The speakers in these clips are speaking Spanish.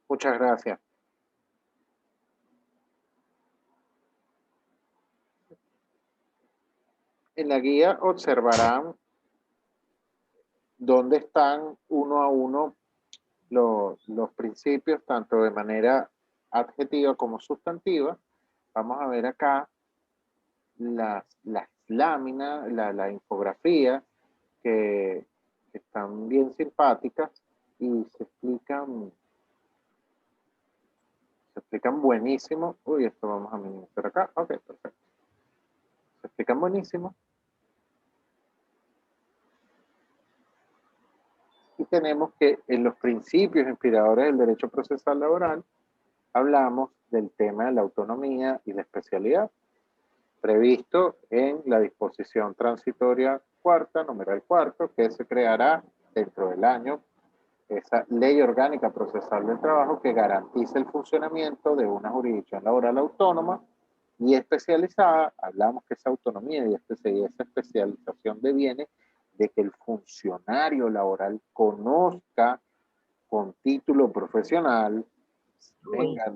Muchas gracias. En la guía observarán dónde están uno a uno los principios, tanto de manera adjetiva como sustantiva. Vamos a ver acá las láminas, la infografía, que están bien simpáticas y se explican buenísimo. Uy, esto vamos a minimizar acá. Ok, perfecto. Se explican buenísimo. Y tenemos que en los principios inspiradores del derecho procesal laboral hablamos del tema de la autonomía y la especialidad, previsto en la disposición transitoria cuarta, numeral cuarto, que se creará dentro del año, esa ley orgánica procesal del trabajo que garantiza el funcionamiento de una jurisdicción laboral autónoma y especializada. Hablamos que esa autonomía y esa especialización deviene de que el funcionario laboral conozca con título profesional, tenga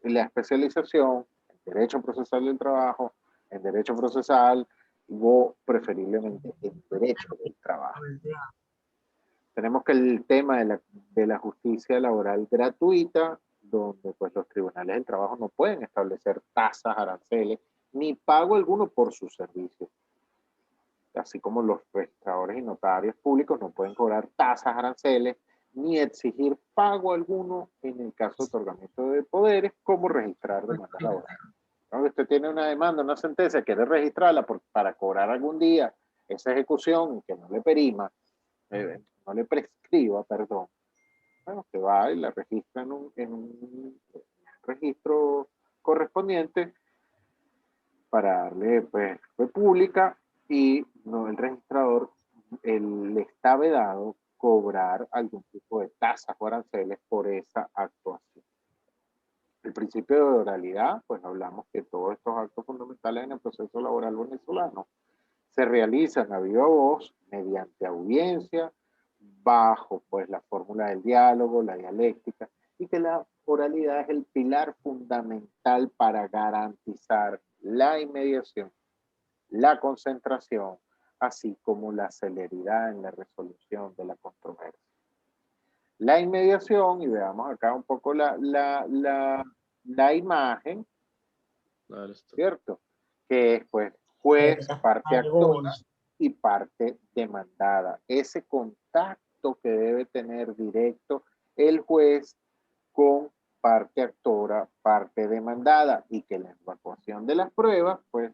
la especialización en derecho procesal del trabajo, en derecho procesal o preferiblemente en derecho del trabajo. Tenemos que el tema de la justicia laboral gratuita, donde pues los tribunales del trabajo no pueden establecer tasas, aranceles, ni pago alguno por sus servicios. Así como los registradores y notarios públicos no pueden cobrar tasas, aranceles, ni exigir pago alguno en el caso de otorgamiento de poderes, como registrar demandas laborales. ¿No? Usted tiene una demanda, una sentencia, quiere registrarla para cobrar algún día esa ejecución que no le perima, no le prescriba, perdón. Bueno, usted va y la registra en un registro correspondiente para darle pues, pública y no, el registrador le está vedado cobrar algún tipo de tasas o aranceles por esa actuación. El principio de oralidad, pues hablamos que todos estos actos fundamentales en el proceso laboral venezolano se realizan a viva voz mediante audiencia, bajo pues la fórmula del diálogo, la dialéctica, y que la oralidad es el pilar fundamental para garantizar la inmediación, la concentración, así como la celeridad en la resolución de la controversia. La inmediación, y veamos acá un poco la imagen, ¿cierto? Que es pues juez, parte actora y parte demandada. Ese contacto que debe tener directo el juez con parte actora, parte demandada, y que la evacuación de las pruebas, pues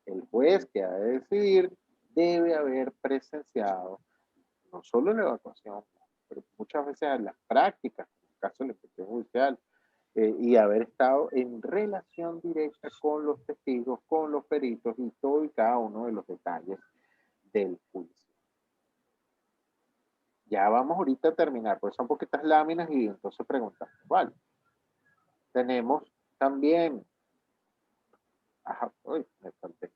el juez que ha de decidir debe haber presenciado no solo la evacuación, pero muchas veces en las prácticas, en el caso de la inspección judicial, y haber estado en relación directa con los testigos, con los peritos y todo y cada uno de los detalles del juicio. Ya vamos ahorita a terminar, pues son poquitas láminas y entonces preguntamos, ¿vale? Tenemos también, me falté,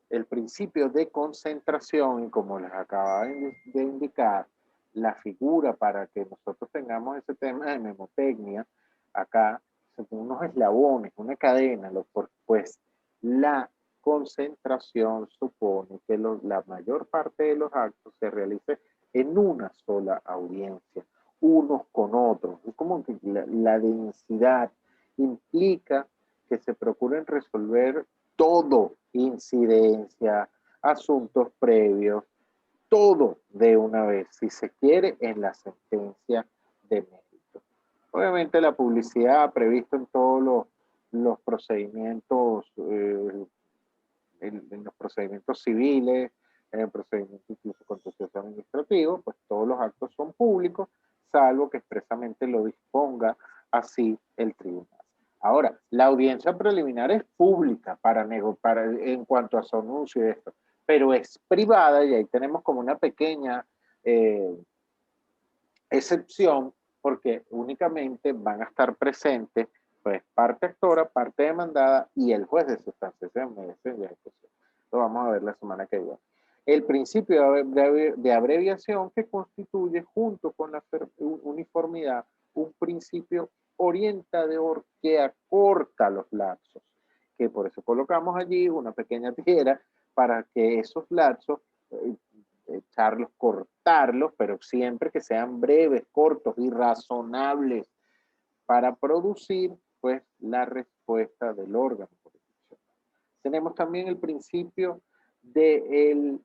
el principio de concentración, y como les acababa de indicar, la figura para que nosotros tengamos ese tema de memotecnia, acá son unos eslabones, una cadena, pues la concentración supone que la mayor parte de los actos se realice en una sola audiencia, unos con otros. Es como que la densidad implica que se procuren resolver todo, incidencia, asuntos previos, todo de una vez, si se quiere, en la sentencia de mérito. Obviamente la publicidad prevista en todos los procedimientos, en los procedimientos civiles, en el procedimiento incluso contencioso administrativo, pues todos los actos son públicos, salvo que expresamente lo disponga así el tribunal. Ahora, la audiencia preliminar es pública en cuanto a su anuncio y esto, pero es privada y ahí tenemos como una pequeña excepción porque únicamente van a estar presentes pues parte actora, parte demandada y el juez de sustancia. Lo vamos a ver la semana que viene. El principio de abreviación que constituye junto con la uniformidad un principio orientador que acorta los lapsos, que por eso colocamos allí una pequeña tijera para que esos lapsos, echarlos, cortarlos, pero siempre que sean breves, cortos y razonables para producir pues la respuesta del órgano jurisdiccional. Tenemos también el principio de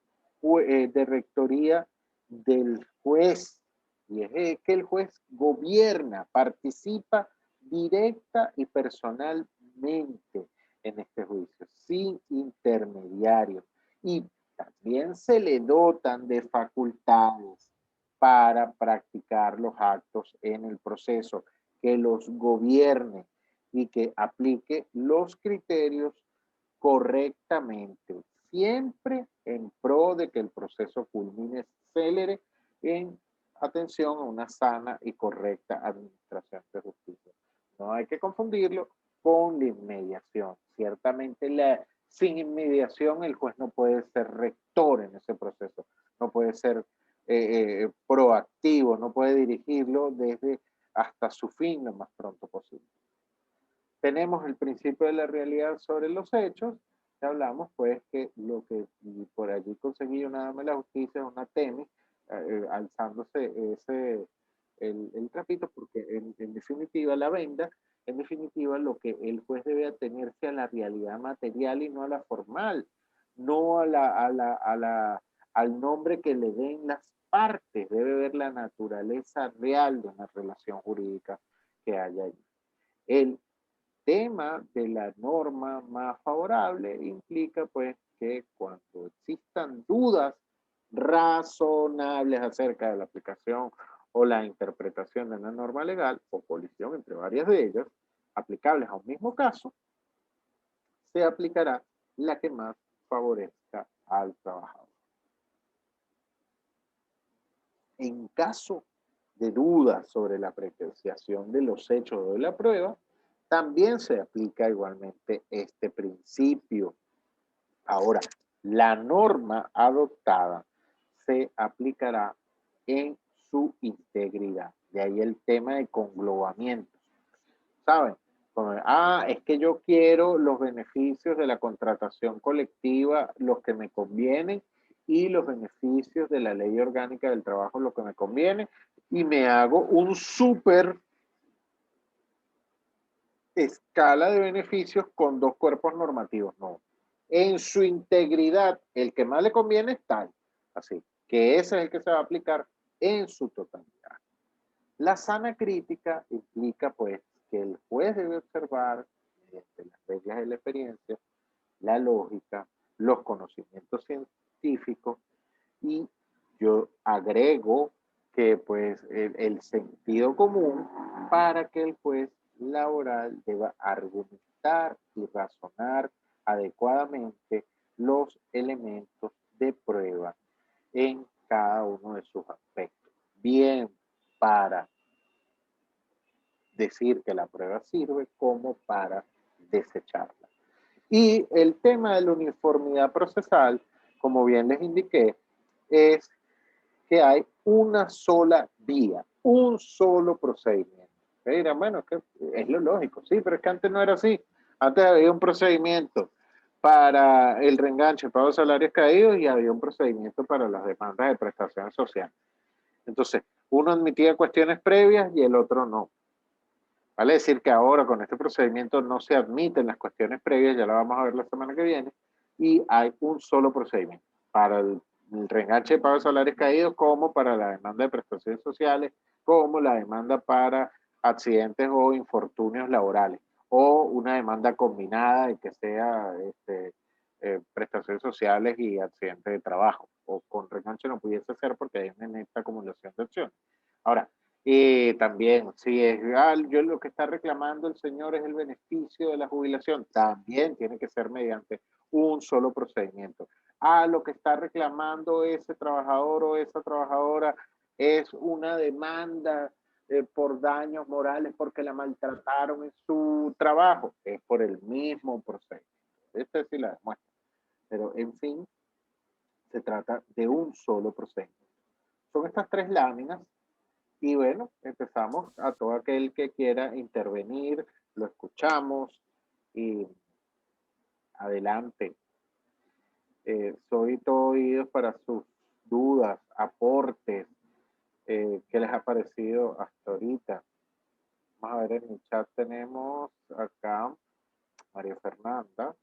rectoría del juez, y es que el juez gobierna, participa directa y personalmente en este juicio, sin intermediarios, y también se le dotan de facultades para practicar los actos en el proceso, que los gobierne y que aplique los criterios correctamente, siempre en pro de que el proceso culmine célere en atención a una sana y correcta administración de justicia. No hay que confundirlo con la inmediación. Ciertamente sin inmediación el juez no puede ser rector en ese proceso, no puede ser proactivo, no puede dirigirlo desde hasta su fin lo más pronto posible. Tenemos el principio de la realidad sobre los hechos. Ya hablamos pues que lo que por allí conseguí una dama de la justicia, una temis, alzándose el trapito, porque en definitiva la venda, en definitiva lo que el juez debe atenerse a la realidad material y no a la formal, no al nombre que le den las partes, debe ver la naturaleza real de una relación jurídica que haya allí. El tema de la norma más favorable implica pues que cuando existan dudas razonables acerca de la aplicación o la interpretación de una norma legal o colisión entre varias de ellas aplicables a un mismo caso, se aplicará la que más favorezca al trabajador. En caso de dudas sobre la apreciación de los hechos o de la prueba, también se aplica igualmente este principio. Ahora, la norma adoptada se aplicará en su integridad. De ahí el tema de conglobamientos. ¿Saben? Como, es que yo quiero los beneficios de la contratación colectiva, los que me convienen, y los beneficios de la ley orgánica del trabajo, lo que me conviene, y me hago un súper escala de beneficios con dos cuerpos normativos. No. En su integridad, el que más le conviene es tal. Así que ese es el que se va a aplicar en su totalidad. La sana crítica implica, pues, que el juez debe observar, mediante las reglas de la experiencia, la lógica, los conocimientos científicos, y yo agrego que, pues, el sentido común para que el juez laboral deba argumentar y razonar adecuadamente los elementos de prueba en cada uno de sus aspectos. Bien para decir que la prueba sirve como para desecharla. Y el tema de la uniformidad procesal, como bien les indiqué, es que hay una sola vía, un solo procedimiento. Me dirán, bueno, es que es lo lógico, sí, pero es que antes no era así. Antes había un procedimiento para el reenganche, pago de salarios caídos, y había un procedimiento para las demandas de prestaciones sociales. Entonces, uno admitía cuestiones previas y el otro no. Vale decir que ahora con este procedimiento no se admiten las cuestiones previas, ya la vamos a ver la semana que viene, y hay un solo procedimiento para el reenganche de pago de salarios caídos, como para la demanda de prestaciones sociales, como la demanda para accidentes o infortunios laborales, o una demanda combinada de que sea prestaciones sociales y accidentes de trabajo, o con reenganche no pudiese ser porque hay una neta acumulación de acciones. Ahora, y también, si es yo lo que está reclamando el señor es el beneficio de la jubilación, también tiene que ser mediante un solo procedimiento. Lo que está reclamando ese trabajador o esa trabajadora es una demanda por daños morales porque la maltrataron en su trabajo, es por el mismo procedimiento. Este sí la demuestra. Pero, en fin, se trata de un solo procedimiento. Son estas 3 láminas y bueno, empezamos a todo aquel que quiera intervenir, lo escuchamos y adelante. Soy todo oídos para sus dudas, aportes, qué les ha parecido hasta ahorita. Vamos a ver, en el chat tenemos acá María Fernanda.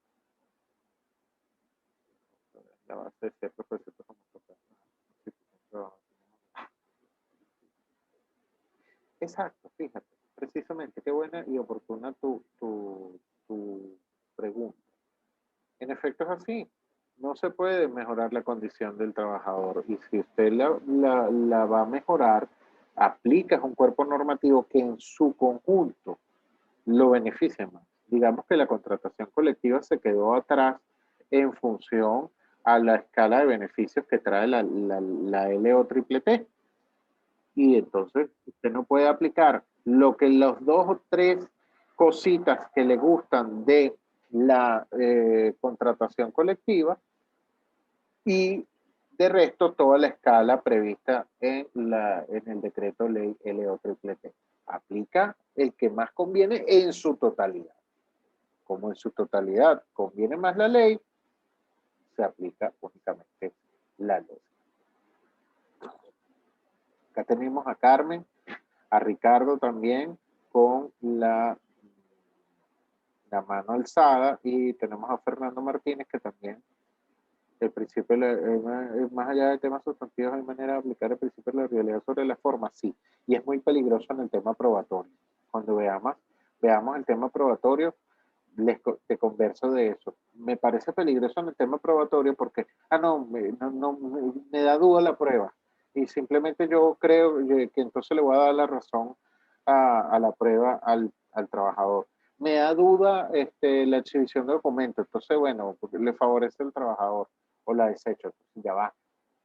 La base de ser profesor como profesor. Exacto, fíjate, precisamente, qué buena y oportuna tu pregunta. En efecto es así, no se puede mejorar la condición del trabajador y si usted la va a mejorar, aplicas un cuerpo normativo que en su conjunto lo beneficia más. Digamos que la contratación colectiva se quedó atrás en función a la escala de beneficios que trae la LOTTT. Y entonces usted no puede aplicar lo que los 2 o 3 cositas que le gustan de la contratación colectiva y de resto toda la escala prevista en el decreto ley LOTTT. Aplica el que más conviene en su totalidad. Como en su totalidad conviene más la ley, se aplica únicamente la ley. Acá tenemos a Carmen, a Ricardo también con la mano alzada y tenemos a Fernando Martínez que también el principio, más allá de temas sustantivos, hay manera de aplicar el principio de la realidad sobre la forma, sí, y es muy peligroso en el tema probatorio. Cuando veamos el tema probatorio, te converso de eso. Me parece peligroso en el tema probatorio porque, me da duda la prueba. Y simplemente yo creo que entonces le voy a dar la razón a la prueba al trabajador. Me da duda la exhibición de documentos. Entonces, bueno, porque le favorece al trabajador o la desecho. Entonces, ya va.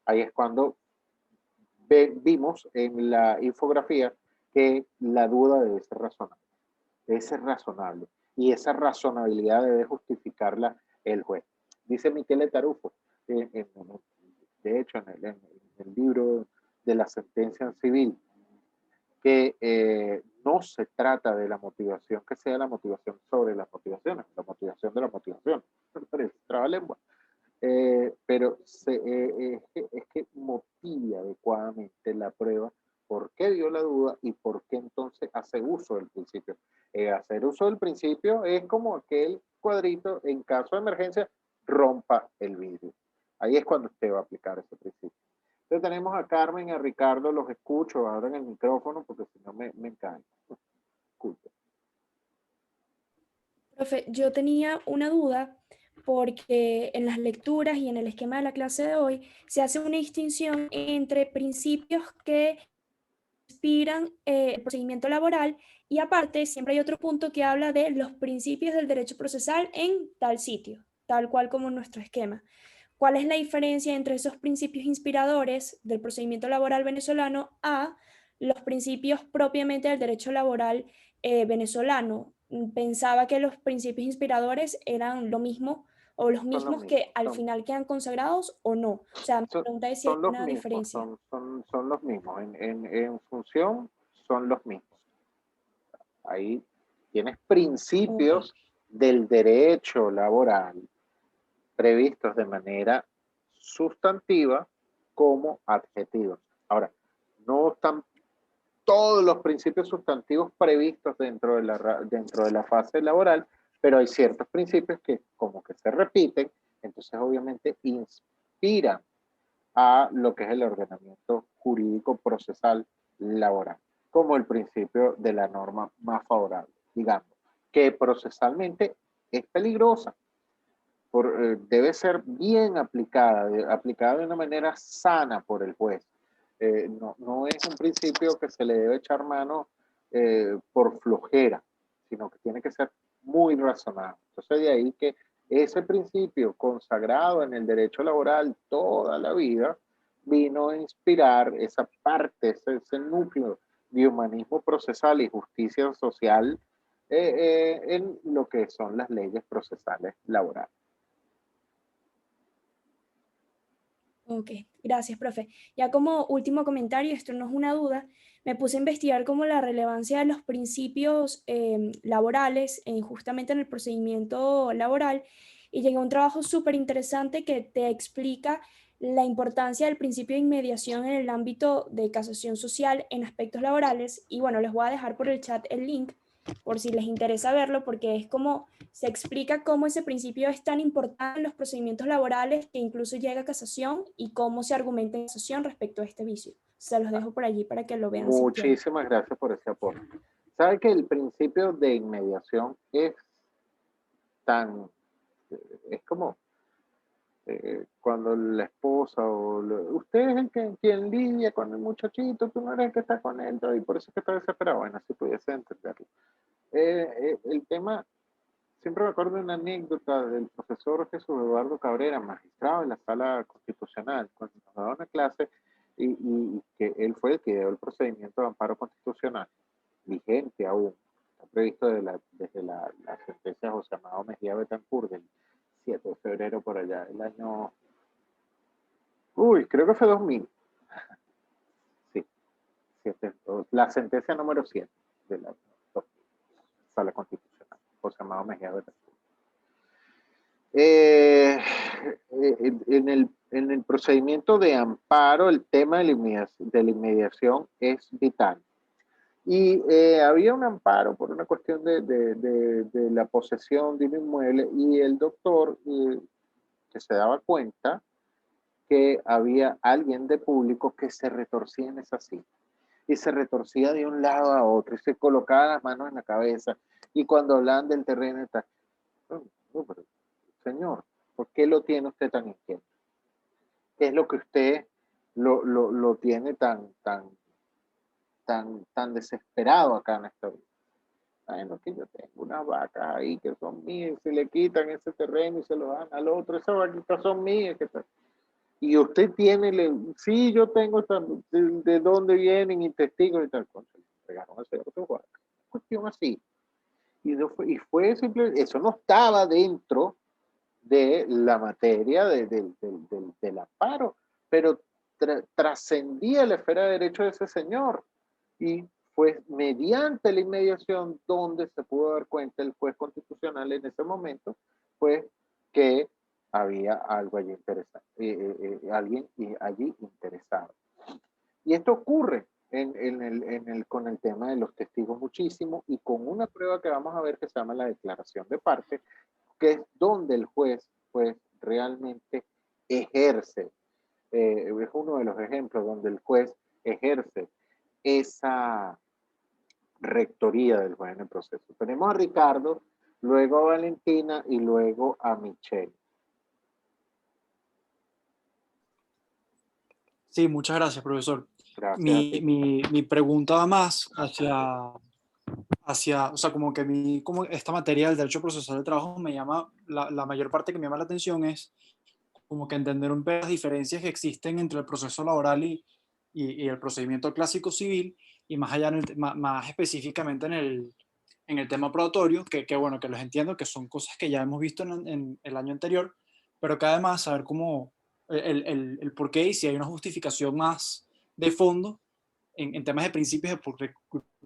Ahí es cuando vimos en la infografía que la duda debe ser razonable. Debe ser razonable. Y esa razonabilidad debe justificarla el juez. Dice Michele Tarufo, de hecho, en el libro de la sentencia civil, que no se trata de la motivación, que sea la motivación sobre las motivaciones, la motivación de la motivación, trabalengua. Pero es que motiva adecuadamente la prueba por qué dio la duda y por qué entonces hace uso del principio. Hacer uso del principio es como aquel cuadrito, en caso de emergencia, rompa el vidrio. Ahí es cuando usted va a aplicar ese principio. Entonces tenemos a Carmen y a Ricardo, los escucho, abran el micrófono porque si no me caen. Disculpe. Profe, yo tenía una duda porque en las lecturas y en el esquema de la clase de hoy se hace una distinción entre principios que inspiran el procedimiento laboral y aparte siempre hay otro punto que habla de los principios del derecho procesal en tal sitio, tal cual como en nuestro esquema. ¿Cuál es la diferencia entre esos principios inspiradores del procedimiento laboral venezolano a los principios propiamente del derecho laboral venezolano? Pensaba que los principios inspiradores eran lo mismo o los Son los mismos que mismos. al final quedan consagrados o no. O sea, mi pregunta es si hay Son los una mismos, diferencia. son los mismos. En función son los mismos. Ahí tienes Ok. principios del derecho laboral previstos de manera sustantiva como adjetivos. Ahora, no están todos los principios sustantivos previstos dentro de la fase laboral, pero hay ciertos principios que como que se repiten, entonces obviamente inspiran a lo que es el ordenamiento jurídico procesal laboral, como el principio de la norma más favorable, digamos, que procesalmente es peligrosa, debe ser bien aplicada de una manera sana por el juez. No es un principio que se le debe echar mano por flojera, sino que tiene que ser muy razonable. Entonces de ahí que ese principio consagrado en el derecho laboral toda la vida vino a inspirar esa parte, ese núcleo de humanismo procesal y justicia social en lo que son las leyes procesales laborales. Ok, gracias, profe. Ya como último comentario, esto no es una duda, me puse a investigar como la relevancia de los principios laborales justamente en el procedimiento laboral y llegué a un trabajo súper interesante que te explica la importancia del principio de inmediación en el ámbito de casación social en aspectos laborales. Y bueno, les voy a dejar por el chat el link por si les interesa verlo, porque es como se explica cómo ese principio es tan importante en los procedimientos laborales que incluso llega a casación y cómo se argumenta en casación respecto a este vicio. Se los dejo por allí para que lo vean si quieren. Muchísimas gracias por ese aporte. ¿Sabe que el principio de inmediación es tan, es como cuando la esposa usted es el que quien lidia con el muchachito, tú no eres el que está con él, y por eso es que está desesperado? Bueno, así pudiese entenderlo. El tema, siempre me acuerdo de una anécdota del profesor Jesús Eduardo Cabrera, magistrado en la sala constitucional, cuando nos daba una clase, y que él fue el que dio el procedimiento de amparo constitucional, vigente aún, está previsto desde la sentencia de José Amado Mejía Betancourt del 7 de febrero por allá, el año, creo que fue 2000, sí, 7, la sentencia número 7 de la sala constitucional, José Amado Mejía Betancourt. En el procedimiento de amparo, el tema de la inmediación es vital. Y había un amparo por una cuestión de la posesión de un inmueble y el doctor que se daba cuenta que había alguien de público que se retorcía en esa cita y se retorcía de un lado a otro y se colocaba las manos en la cabeza y cuando hablaban del terreno y tal, pero, señor, ¿por qué lo tiene usted tan inquieto? ¿Qué es lo que usted lo tiene tan desesperado acá en esta vida? Bueno, que yo tengo unas vacas ahí que son mías, se le quitan ese terreno y se lo dan al otro, esas vaquitas son mías. Y usted tiene, sí, yo tengo de dónde vienen y testigos y tal cosa. Pegaron a hacer otra cuestión así. Y fue simple, eso no estaba dentro de la materia del amparo, pero trascendía la esfera de derecho de ese señor. Y fue mediante la inmediación donde se pudo dar cuenta el juez constitucional en ese momento, pues que había algo allí interesante, alguien allí interesado. Y esto ocurre con el tema de los testigos muchísimo y con una prueba que vamos a ver que se llama la declaración de parte, que es donde el juez pues realmente ejerce, es uno de los ejemplos donde el juez ejerce esa rectoría del juez en el proceso. Tenemos a Ricardo, luego a Valentina y luego a Michelle. Sí, muchas gracias, profesor. Gracias a ti. Mi pregunta va más hacia, o sea, como que como esta materia del derecho procesal del trabajo me llama, la mayor parte que me llama la atención es como que entender un poco las diferencias que existen entre el proceso laboral y el procedimiento clásico civil, y más allá, más específicamente en el tema probatorio, que bueno, que los entiendo, que son cosas que ya hemos visto en el año anterior, pero que además saber cómo, el por qué y si hay una justificación más de fondo en temas de principios de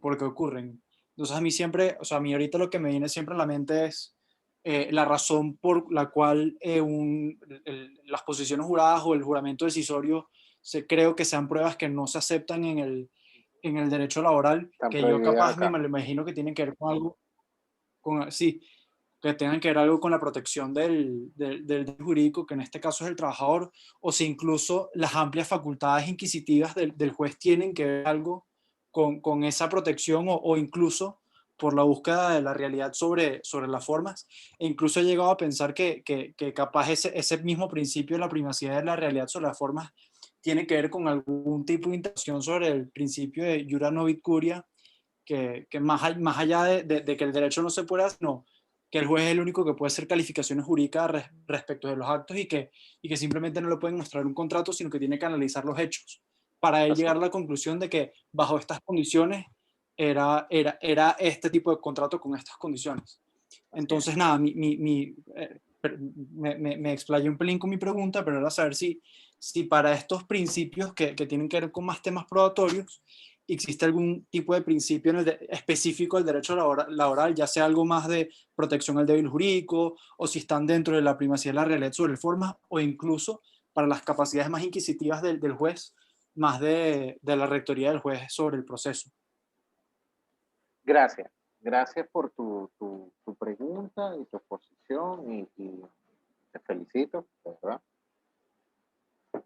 por qué ocurren. Entonces a mí siempre, o sea, a mí ahorita lo que me viene siempre a la mente es la razón por la cual las posiciones juradas o el juramento decisorio creo que sean pruebas que no se aceptan en el derecho laboral, Están que yo prohibidas capaz me acá. lo imagino que tienen que ver con algo, sí, que tengan que ver algo con la protección del jurídico, que en este caso es el trabajador, o si incluso las amplias facultades inquisitivas del juez tienen que ver algo con esa protección o incluso por la búsqueda de la realidad sobre las formas. E incluso he llegado a pensar que capaz ese mismo principio de la primacidad de la realidad sobre las formas tiene que ver con algún tipo de interacción sobre el principio de jura novit curia, que más allá de que el derecho no se pueda hacer, no, que el juez es el único que puede hacer calificaciones jurídicas respecto de los actos y que simplemente no le pueden mostrar un contrato, sino que tiene que analizar los hechos para él llegar a la conclusión de que bajo estas condiciones era este tipo de contrato con estas condiciones. Entonces, nada, me explayé un pelín con mi pregunta, pero era saber si si para estos principios que tienen que ver con más temas probatorios, existe algún tipo de principio específico del derecho laboral, ya sea algo más de protección al débil jurídico, o si están dentro de la primacía de la realidad sobre el forma, o incluso para las capacidades más inquisitivas del juez, más de la rectoría del juez sobre el proceso. Gracias. Gracias por tu pregunta y tu exposición y te felicito, de verdad.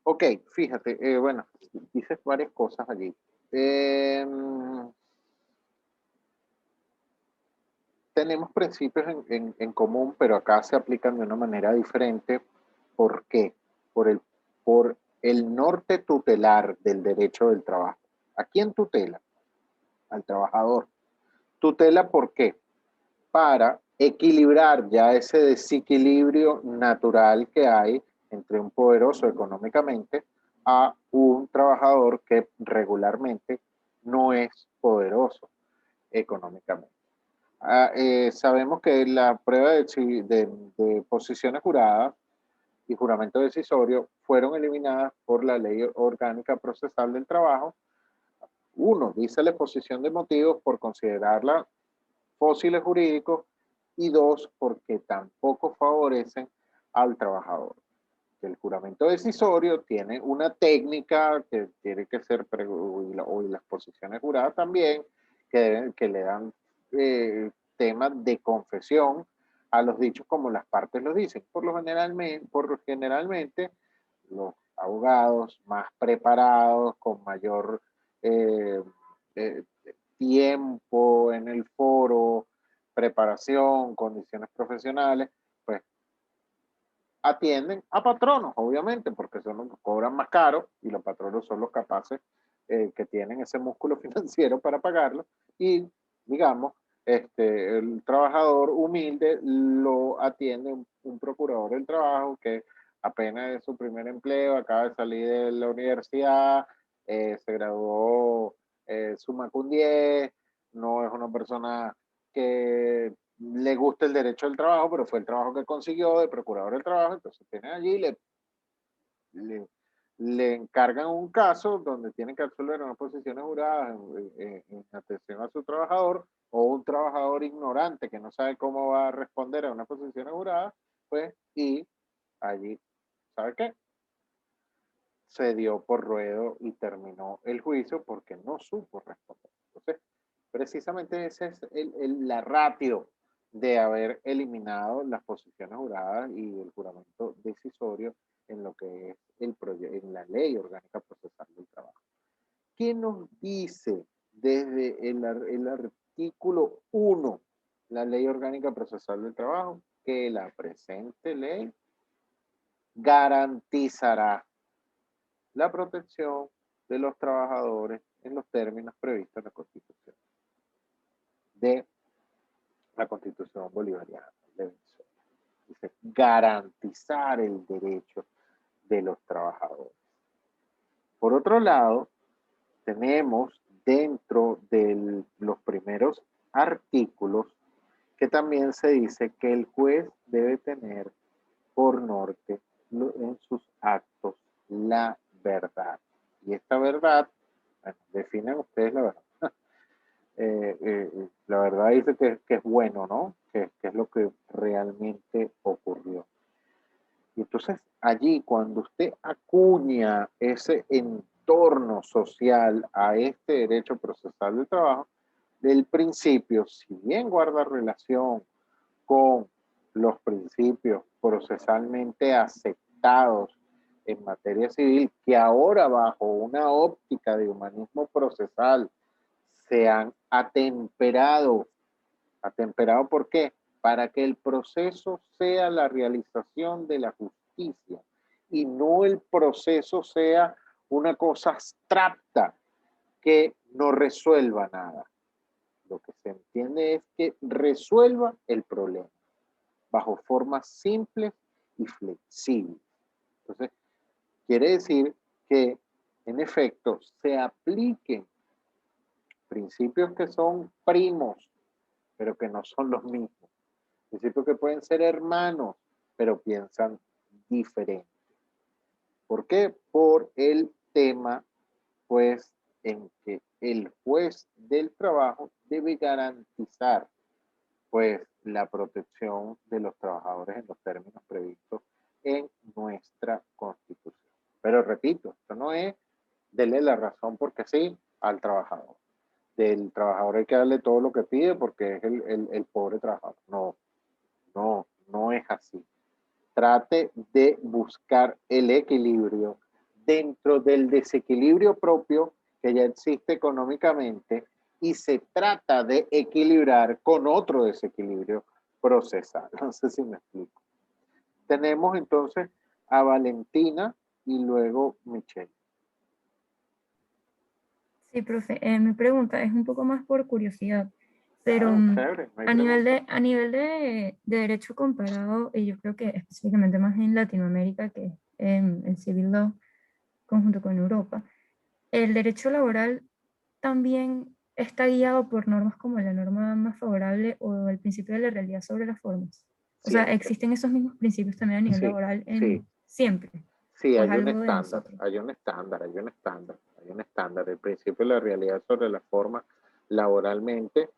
Ok, fíjate, bueno, dices varias cosas allí. Tenemos principios en común, pero acá se aplican de una manera diferente. ¿Por qué? Por el norte tutelar del derecho del trabajo. ¿A quién tutela? Al trabajador. ¿Tutela por qué? Para equilibrar ya ese desequilibrio natural que hay entre un poderoso económicamente a un trabajador que regularmente no es poderoso económicamente. Sabemos que la prueba de posiciones juradas y juramento decisorio fueron eliminadas por la Ley Orgánica Procesal del Trabajo. Uno, dice la exposición de motivos por considerarla fósiles jurídicos, y dos, porque tampoco favorecen al trabajador. El juramento decisorio tiene una técnica que tiene que ser, y las posiciones juradas también, que le dan temas de confesión a los dichos como las partes los dicen. Por lo generalmente los abogados más preparados, con mayor eh, eh, tiempo en el foro, preparación, condiciones profesionales, pues atienden a patronos, obviamente, porque son los que cobran más caro y los patronos son los capaces que tienen ese músculo financiero para pagarlo, y digamos, el trabajador humilde lo atiende un procurador del trabajo que apenas es su primer empleo, acaba de salir de la universidad, se graduó summa cum 10, no es una persona que le gusta el derecho del trabajo, pero fue el trabajo que consiguió de procurador del trabajo, entonces tienen allí, le encargan un caso donde tienen que absolver unas posiciones juradas en atención a su trabajador, o un trabajador ignorante que no sabe cómo va a responder a una posición jurada, pues, y allí, ¿sabe qué? Se dio por ruedo y terminó el juicio porque no supo responder. Entonces, precisamente esa es la ratio de haber eliminado las posiciones juradas y el juramento decisorio en lo que es en la Ley Orgánica Procesal del Trabajo. ¿Qué nos dice desde el artículo 1, la Ley Orgánica Procesal del Trabajo? Que la presente ley garantizará la protección de los trabajadores en los términos previstos en la Constitución de la Constitución Bolivariana de Venezuela. Dice, garantizar el derecho de los trabajadores. Por otro lado, tenemos dentro de los primeros artículos que también se dice que el juez debe tener por norte en sus actos la verdad. Y esta verdad, bueno, definen ustedes la verdad. La verdad dice que es bueno, ¿no? Que es lo que realmente ocurrió. Y entonces allí, cuando usted acuña ese entorno social a este derecho procesal del trabajo, del principio, si bien guarda relación con los principios procesalmente aceptados en materia civil, que ahora bajo una óptica de humanismo procesal se han atemperado. ¿Atemperado por qué? Para que el proceso sea la realización de la justicia y no el proceso sea una cosa abstracta que no resuelva nada. Lo que se entiende es que resuelva el problema bajo formas simples y flexibles. Entonces, quiere decir que, en efecto, se apliquen principios que son primos, pero que no son los mismos. Principios que pueden ser hermanos, pero piensan diferente. ¿Por qué? Por el tema, pues, en que el juez del trabajo debe garantizar, pues, la protección de los trabajadores en los términos previstos en nuestra Constitución. Pero repito, esto no es darle la razón porque sí al trabajador. Del trabajador hay que darle todo lo que pide porque es el pobre trabajador. No, no, no es así. Trate de buscar el equilibrio dentro del desequilibrio propio que ya existe económicamente y se trata de equilibrar con otro desequilibrio procesal. No sé si me explico. Tenemos entonces a Valentina y luego Michelle. Sí, profe, mi pregunta es un poco más por curiosidad, pero Chévere, no hay a nivel pregunta. a nivel de derecho comparado, y yo creo que específicamente más en Latinoamérica, que es el civil law, conjunto con Europa, el derecho laboral también está guiado por normas como la norma más favorable o el principio de la realidad sobre las formas. O sea, Siempre. existen esos mismos principios también a nivel Sí, laboral sí, en siempre, sí, o es hay un algo de estándar, nosotros. hay un estándar, hay un estándar, hay un estándar. El principio de la realidad sobre la forma laboralmente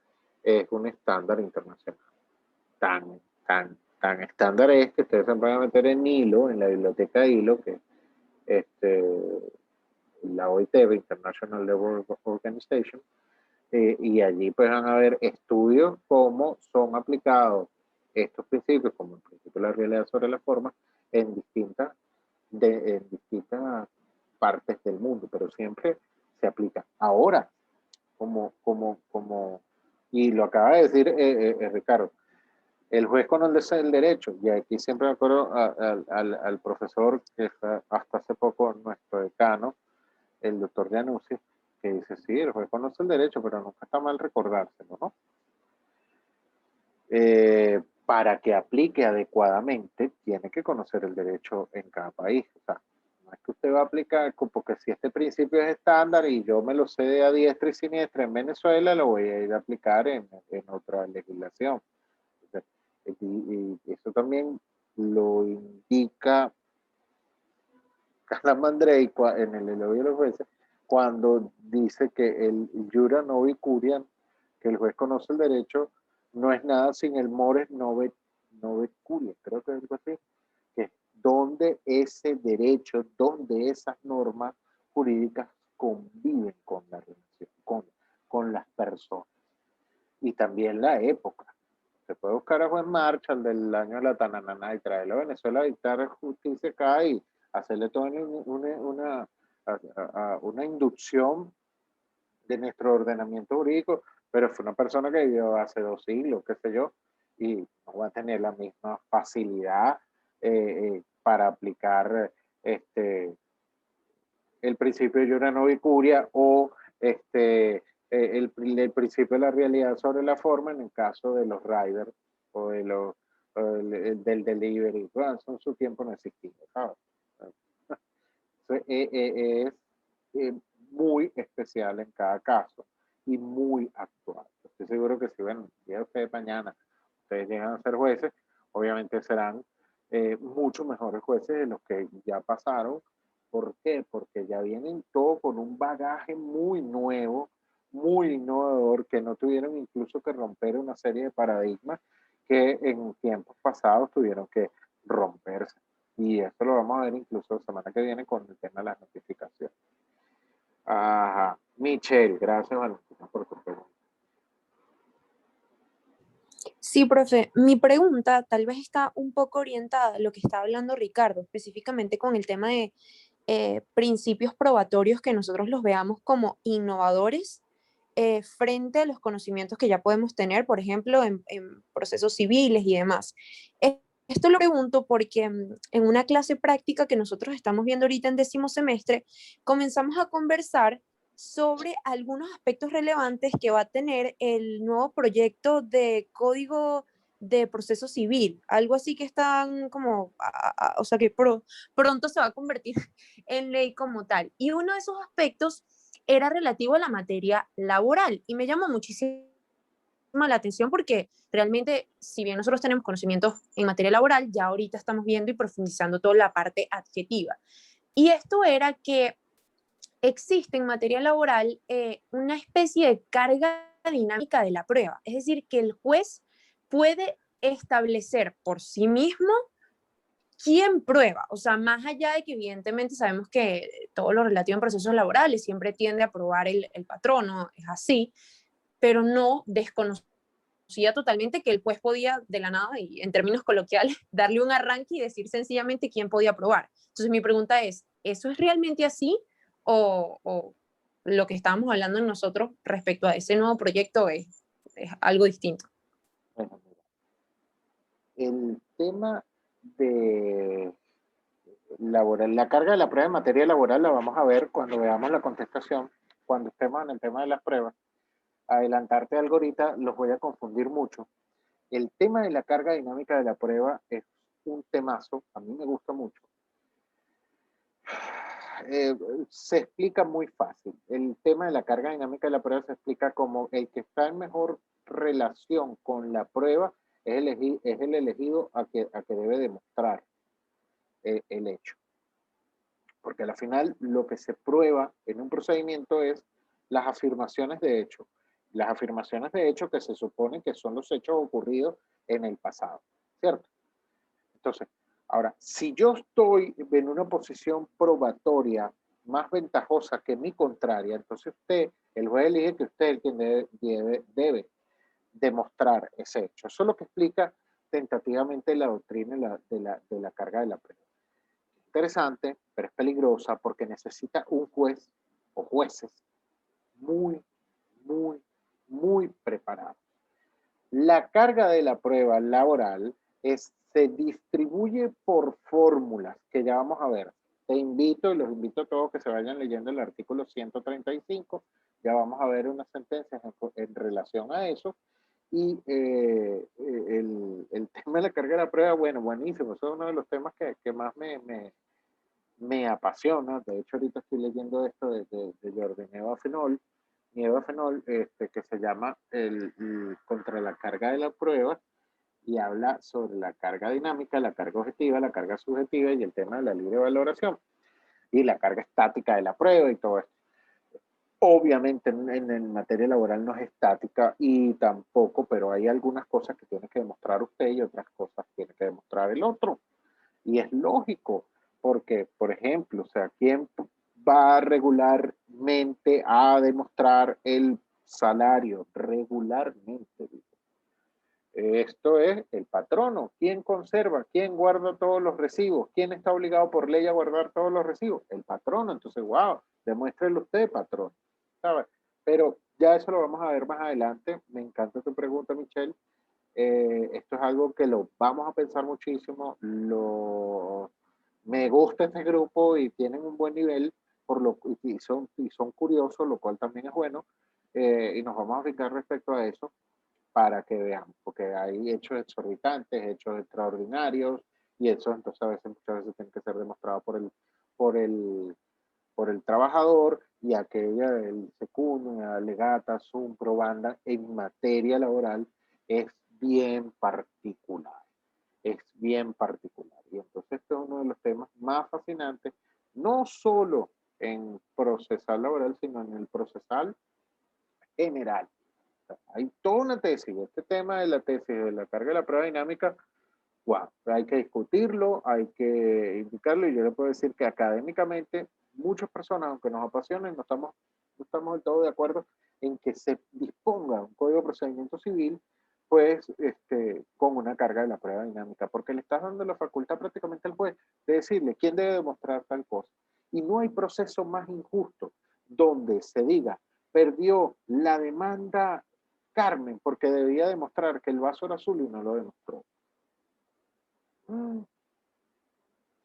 es un estándar internacional. Tan estándar es que ustedes se van a meter en ILO, en la biblioteca de ILO, que la OIT, International Labour Organization, y allí pues van a ver estudios cómo son aplicados estos principios, como el principio de la realidad sobre la forma, en distintas partes del mundo, pero siempre se aplica. Ahora, y lo acaba de decir Ricardo, el juez conoce el derecho, y aquí siempre me acuerdo al profesor que hasta hace poco nuestro decano, el doctor Januzzi, que dice, sí, el juez conoce el derecho, pero nunca está mal recordárselo, ¿no? Para que aplique adecuadamente, tiene que conocer el derecho en cada país. O sea, no es que usted va a aplicar, porque si este principio es estándar y yo me lo sé de a diestra y siniestra en Venezuela, lo voy a ir a aplicar en otra legislación. Entonces, y eso también lo indica Calamandrei en el elogio de los jueces, cuando dice que el jura novi curiam, que el juez conoce el derecho, no es nada sin el mores novet curia, creo que es algo así, que es donde ese derecho, donde esas normas jurídicas conviven con la relación, con las personas. Y también la época. Se puede buscar a Juan Marshall del año de la Tananana y traerlo a Venezuela a dictar justicia acá y hacerle toda una inducción de nuestro ordenamiento jurídico, pero fue una persona que vivió hace 2 siglos, qué sé yo, y no va a tener la misma facilidad para aplicar el principio de Jura Novi Curia o el principio de la realidad sobre la forma en el caso de los riders o del delivery. Bueno, en su tiempo no existía, ¿sabes? Es muy especial en cada caso y muy actual. Estoy seguro que si, bueno, ya ustedes mañana ustedes llegan a ser jueces, obviamente serán mucho mejores jueces de los que ya pasaron. ¿Por qué? Porque ya vienen todo con un bagaje muy nuevo, muy innovador, que no tuvieron incluso que romper una serie de paradigmas que en tiempos pasados tuvieron que romperse. Y esto lo vamos a ver incluso la semana que viene con el tema de las notificaciones. Ajá. Michelle, gracias Valentina por tu pregunta. Sí, profe, mi pregunta tal vez está un poco orientada a lo que está hablando Ricardo, específicamente con el tema de principios probatorios que nosotros los veamos como innovadores frente a los conocimientos que ya podemos tener, por ejemplo, en procesos civiles y demás. Esto lo pregunto porque en una clase práctica que nosotros estamos viendo ahorita en 10º semestre, comenzamos a conversar sobre algunos aspectos relevantes que va a tener el nuevo proyecto de código de proceso civil, algo así que están como, o sea que pronto se va a convertir en ley como tal. Y uno de esos aspectos era relativo a la materia laboral y me llamó muchísimo la atención porque realmente, si bien nosotros tenemos conocimientos en materia laboral, ya ahorita estamos viendo y profundizando toda la parte adjetiva. Y esto era que existe en materia laboral una especie de carga dinámica de la prueba. Es decir, que el juez puede establecer por sí mismo quién prueba. O sea, más allá de que evidentemente sabemos que todo lo relativo en procesos laborales siempre tiende a probar el patrono, es así, pero no desconocía totalmente que el juez podía de la nada y en términos coloquiales darle un arranque y decir sencillamente quién podía probar. Entonces mi pregunta es, ¿eso es realmente así o lo que estábamos hablando nosotros respecto a ese nuevo proyecto es algo distinto? Bueno, mira, el tema de laboral, la carga de la prueba en materia laboral la vamos a ver cuando veamos la contestación, cuando estemos en el tema de las pruebas. Adelantarte algo ahorita, los voy a confundir mucho. El tema de la carga dinámica de la prueba es un temazo, a mí me gusta mucho. Se explica muy fácil. El tema de la carga dinámica de la prueba se explica como el que está en mejor relación con la prueba es el elegido a que debe demostrar el hecho. Porque al final lo que se prueba en un procedimiento es las afirmaciones de hecho. Las afirmaciones de hecho que se supone que son los hechos ocurridos en el pasado, ¿cierto? Entonces, ahora, si yo estoy en una posición probatoria más ventajosa que mi contraria, entonces el juez elige que usted es el quien debe demostrar ese hecho. Eso es lo que explica tentativamente la doctrina de la carga de la prueba. Interesante, pero es peligrosa porque necesita un juez o jueces muy, muy, muy preparados. La carga de la prueba laboral se distribuye por fórmulas que ya vamos a ver. Te invito y los invito a todos que se vayan leyendo el artículo 135. Ya vamos a ver unas sentencias en relación a eso. Y el tema de la carga de la prueba, bueno, buenísimo. Eso es uno de los temas que más me apasiona. De hecho, ahorita estoy leyendo esto de Jordi Neva-Fenol, que se llama Contra la carga de la prueba, y habla sobre la carga dinámica, la carga objetiva, la carga subjetiva y el tema de la libre valoración y la carga estática de la prueba y todo esto. Obviamente en materia laboral no es estática y tampoco, pero hay algunas cosas que tiene que demostrar usted y otras cosas tiene que demostrar el otro. Y es lógico, porque, por ejemplo, o sea, ¿quién va regularmente a demostrar el salario? Regularmente. Esto es el patrono. ¿Quién conserva? ¿Quién guarda todos los recibos? ¿Quién está obligado por ley a guardar todos los recibos? El patrono. Entonces, wow, demuéstrelo usted, patrón. ¿Sabe? Pero ya eso lo vamos a ver más adelante. Me encanta tu pregunta, Michelle. Esto es algo que lo vamos a pensar muchísimo. Me gusta este grupo y tienen un buen nivel y son curiosos, lo cual también es bueno. Y nos vamos a fijar respecto a eso para que veamos, porque hay hechos exorbitantes, hechos extraordinarios, y eso entonces muchas veces tiene que ser demostrado por el trabajador, y aquella, el secundum, alegata, sum, probanda, en materia laboral es bien particular, es bien particular. Y entonces este es uno de los temas más fascinantes, no solo en procesal laboral, sino en el procesal general. Hay toda una tesis, este tema de la tesis de la carga de la prueba dinámica, wow, hay que discutirlo, hay que indicarlo, y yo le puedo decir que académicamente muchas personas, aunque nos apasionen, no estamos del todo de acuerdo en que se disponga un código de procedimiento civil, pues, con una carga de la prueba dinámica, porque le estás dando la facultad prácticamente al juez de decirle quién debe demostrar tal cosa. Y no hay proceso más injusto donde se diga, perdió la demanda Carmen, porque debía demostrar que el vaso era azul y no lo demostró.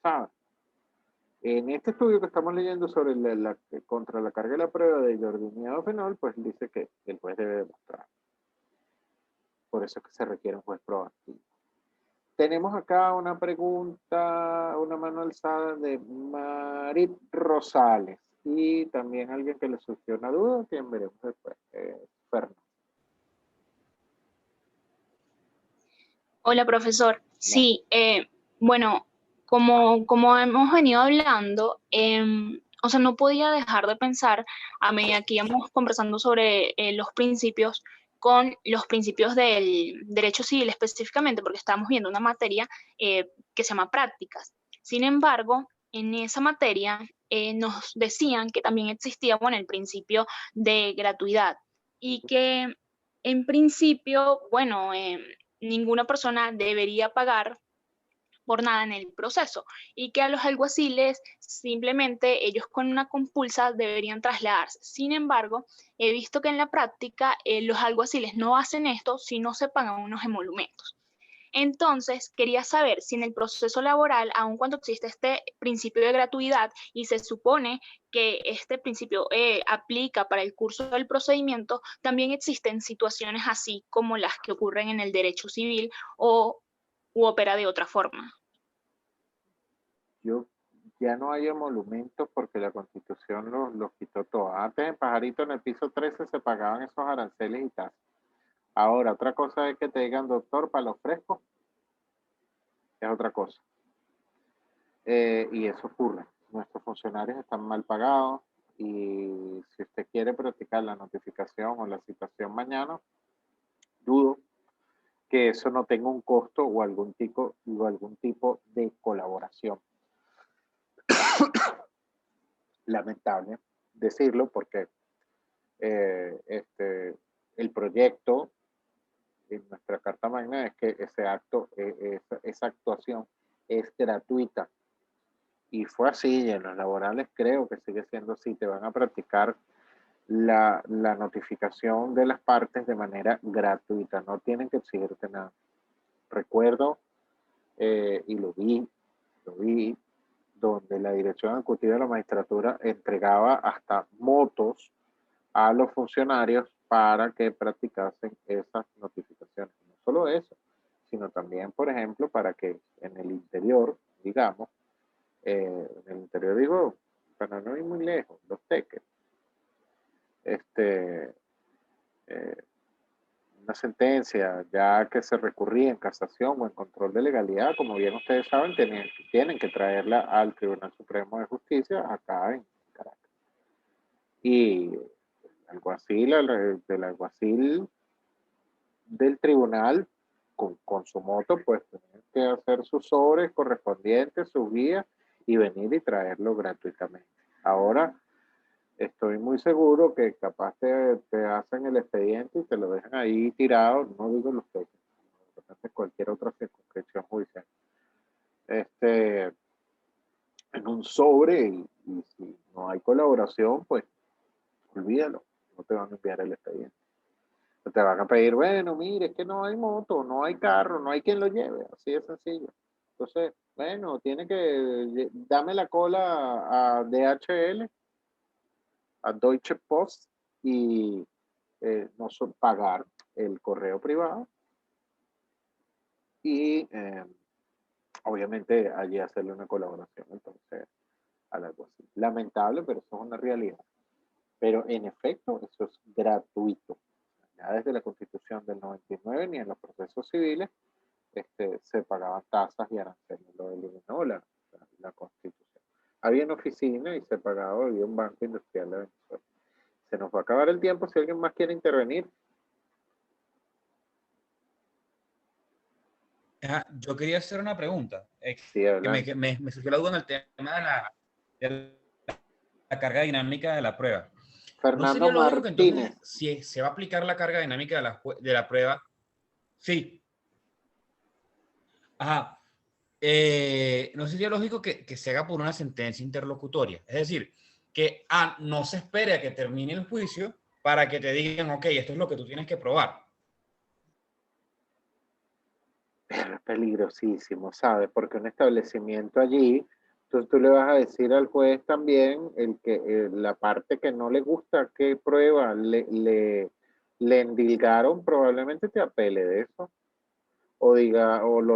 ¿Sabes? En este estudio que estamos leyendo sobre contra la carga de la prueba de Jordi Neva-Fenol, pues dice que el juez debe demostrar. Por eso es que se requiere un juez proactivo. Tenemos acá una pregunta, una mano alzada de Marit Rosales. Y también alguien que le surgió una duda, que veremos después. Fernando. Hola, profesor. Sí, bueno, como hemos venido hablando, o sea, no podía dejar de pensar a medida que íbamos conversando sobre los principios con los principios del derecho civil específicamente, porque estábamos viendo una materia que se llama prácticas. Sin embargo, en esa materia nos decían que también existía, bueno, el principio de gratuidad y que en principio, bueno, ninguna persona debería pagar por nada en el proceso y que a los alguaciles simplemente ellos con una compulsa deberían trasladarse. Sin embargo, he visto que en la práctica los alguaciles no hacen esto si no se pagan unos emolumentos. Entonces, quería saber si en el proceso laboral, aun cuando existe este principio de gratuidad y se supone que este principio aplica para el curso del procedimiento, también existen situaciones así como las que ocurren en el derecho civil u opera de otra forma. Ya no hay emolumentos porque la Constitución los quitó todo. Antes en Pajarito, en el piso 13, se pagaban esos aranceles y tasas. Ahora, otra cosa es que te digan, doctor, para los frescos, es otra cosa. Y eso ocurre. Nuestros funcionarios están mal pagados y si usted quiere practicar la notificación o la citación mañana, dudo que eso no tenga un costo o algún tipo de colaboración. Lamentable decirlo porque el proyecto en nuestra Carta Magna es que ese acto, esa actuación es gratuita. Y fue así, y en los laborales creo que sigue siendo así. Te van a practicar la notificación de las partes de manera gratuita. No tienen que exigirte nada. Recuerdo, y lo vi, donde la Dirección Ejecutiva de la Magistratura entregaba hasta motos a los funcionarios para que practicasen esas notificaciones. No solo eso, sino también, por ejemplo, para que en el interior, digamos, en el interior digo, para no ir muy lejos, los teques, una sentencia ya que se recurría en casación o en control de legalidad, como bien ustedes saben, tienen que traerla al Tribunal Supremo de Justicia acá en Caracas. Y el alguacil del tribunal con su moto, pues tiene que hacer sus sobres correspondientes, sus guías y venir y traerlo gratuitamente. Ahora, estoy muy seguro que capaz te hacen el expediente y te lo dejan ahí tirado, no digo los textos, cualquier otra circunscripción judicial. En un sobre y si no hay colaboración, pues olvídalo, no te van a enviar el expediente. Te van a pedir, bueno, mire, es que no hay moto, no hay carro, no hay quien lo lleve, así de sencillo. Entonces, bueno, tiene que dame la cola a DHL, a Deutsche Post y no pagar el correo privado y obviamente allí hacerle una colaboración entonces al algo así. Lamentable, pero eso es una realidad. Pero en efecto, eso es gratuito. Ya desde la Constitución del 99 ni en los procesos civiles se pagaban tasas y aranceles. Lo eliminó la Constitución. Había una oficina y se pagaba, había un banco industrial de Venezuela. Se nos va a acabar el tiempo si alguien más quiere intervenir. Yo quería hacer una pregunta. Sí, Que me surgió la duda en el tema de la carga dinámica de la prueba. Fernando ¿No sería lógico Martínez. que entonces, si se va a aplicar la carga dinámica de la prueba, sí. Ajá. ¿No sería lógico que se haga por una sentencia interlocutoria? Es decir, que no se espere a que termine el juicio para que te digan, ok, esto es lo que tú tienes que probar. Pero es peligrosísimo, ¿sabes? Porque un establecimiento allí, entonces tú le vas a decir al juez también la parte que no le gusta, qué prueba le endilgaron, probablemente te apele de eso. O diga, o lo